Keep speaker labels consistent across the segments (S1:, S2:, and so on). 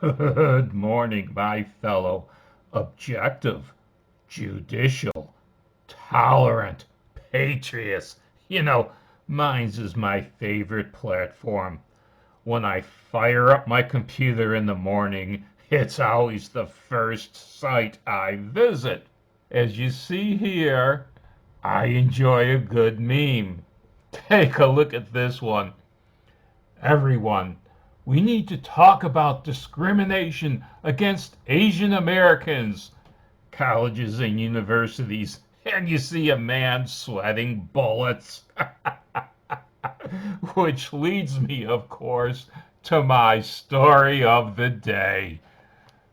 S1: Good morning, my fellow objective, judicial, tolerant patriots. Mine's is my favorite platform. When I fire up my computer in the morning, it's always the first site I visit. As you see here, I enjoy a good meme. Take a look at this one. Everyone, we need to talk about discrimination against Asian Americans. Colleges and universities, and you see a man sweating bullets. Which leads me, of course, to my story of the day,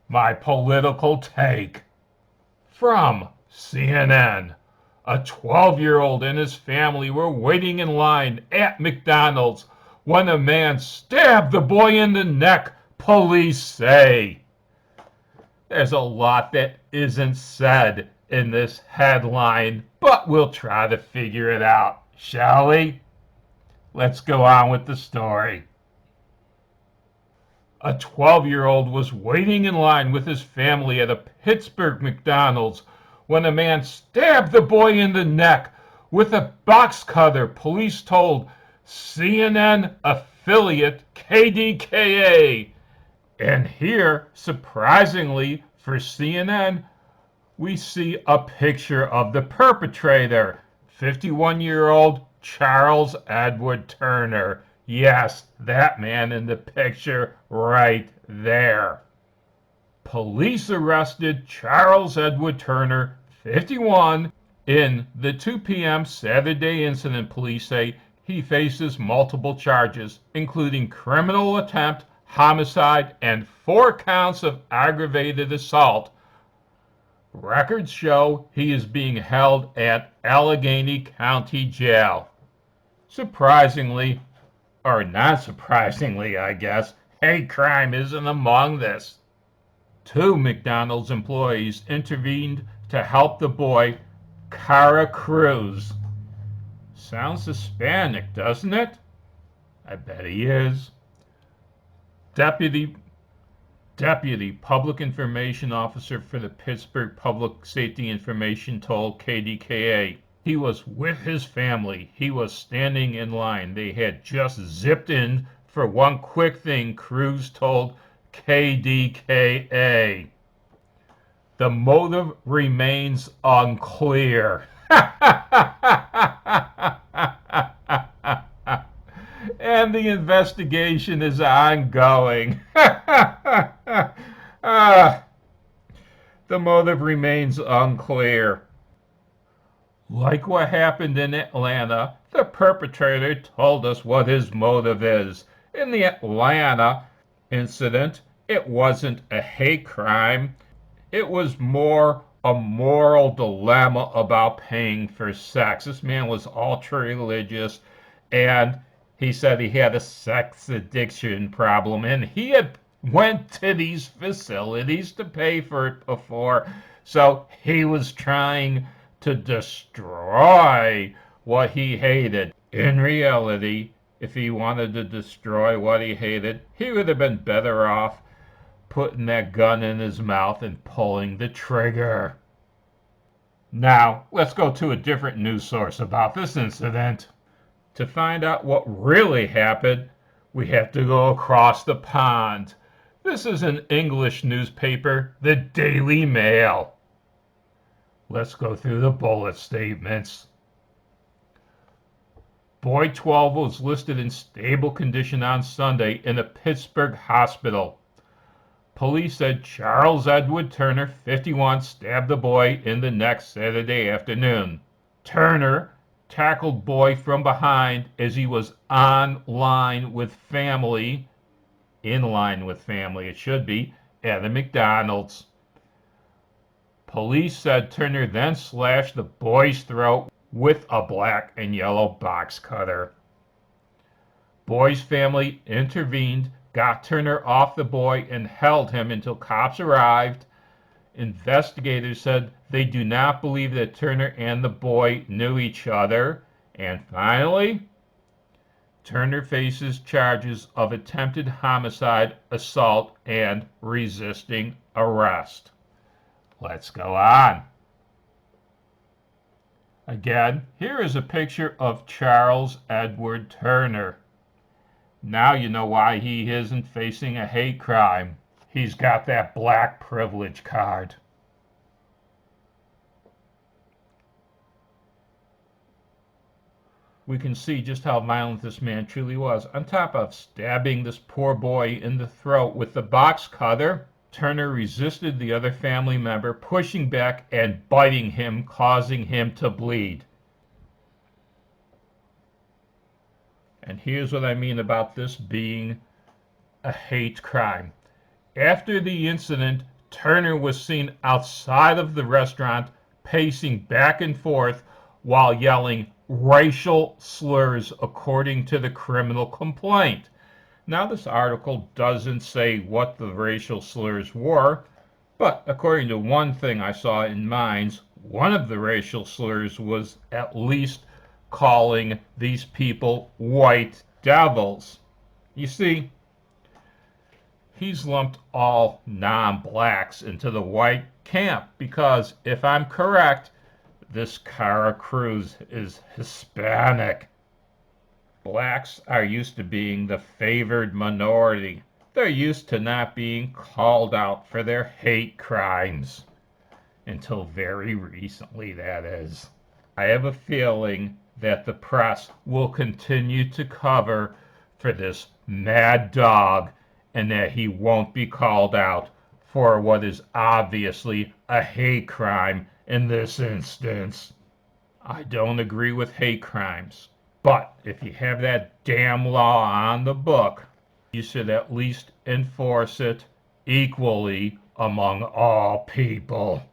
S1: my political take. From CNN, a 12-year-old and his family were waiting in line at McDonald's when a man stabbed the boy in the neck, police say. There's a lot that isn't said in this headline, but we'll try to figure it out, shall we? Let's go on with the story. A 12-year-old was waiting in line with his family at a Pittsburgh McDonald's when a man stabbed the boy in the neck with a box cutter, police told CNN affiliate KDKA. And here, surprisingly for CNN, we see a picture of the perpetrator, 51-year-old Charles Edward Turner. Yes, that man in the picture right there. Police arrested Charles Edward Turner, 51, in the 2 p.m. Saturday incident. Police say he faces multiple charges, including criminal attempt, homicide, and 4 counts of aggravated assault. Records show he is being held at Allegheny County Jail. Surprisingly, or not surprisingly, I guess, hate crime isn't among this. 2 McDonald's employees intervened to help the boy, Cara Cruz. Sounds Hispanic, doesn't it? I bet he is. Deputy Public Information Officer for the Pittsburgh Public Safety Information told KDKA he was with his family. He was standing in line. They had just zipped in for one quick thing, Cruz told KDKA. The motive remains unclear. And the investigation is ongoing. The motive remains unclear. Like what happened in Atlanta, the perpetrator told us what his motive is. In the Atlanta incident, it wasn't a hate crime. It was more a moral dilemma about paying for sex. This man was ultra-religious, and he said he had a sex addiction problem, and he had went to these facilities to pay for it before. So he was trying to destroy what he hated. In reality, if he wanted to destroy what he hated, he would have been better off putting that gun in his mouth and pulling the trigger. Now, let's go to a different news source about this incident. To find out what really happened, we have to go across the pond. This is an English newspaper, the Daily Mail. Let's go through the bullet statements. Boy 12 was listed in stable condition on Sunday in a Pittsburgh hospital. Police said Charles Edward Turner, 51, stabbed the boy in the neck Saturday afternoon. Turner tackled boy from behind as he was in line with family, it should be, at a McDonald's. Police said Turner then slashed the boy's throat with a black and yellow box cutter. Boy's family intervened, got Turner off the boy, and held him until cops arrived. Investigators said they do not believe that Turner and the boy knew each other. And finally, Turner faces charges of attempted homicide, assault, and resisting arrest. Let's go on. Again, here is a picture of Charles Edward Turner. Now you know why he isn't facing a hate crime. He's got that black privilege card. We can see just how violent this man truly was. On top of stabbing this poor boy in the throat with the box cutter, Turner resisted the other family member, pushing back and biting him, causing him to bleed. And here's what I mean about this being a hate crime. After the incident, Turner was seen outside of the restaurant, pacing back and forth while yelling racial slurs, according to the criminal complaint. Now, this article doesn't say what the racial slurs were, but according to one thing I saw in Minds, one of the racial slurs was at least calling these people white devils. You see, he's lumped all non-blacks into the white camp because, if I'm correct, this Cara Cruz is Hispanic. Blacks are used to being the favored minority. They're used to not being called out for their hate crimes. Until very recently, that is. I have a feeling that the press will continue to cover for this mad dog and that he won't be called out for what is obviously a hate crime in this instance. I don't agree with hate crimes, but if you have that damn law on the book, you should at least enforce it equally among all people.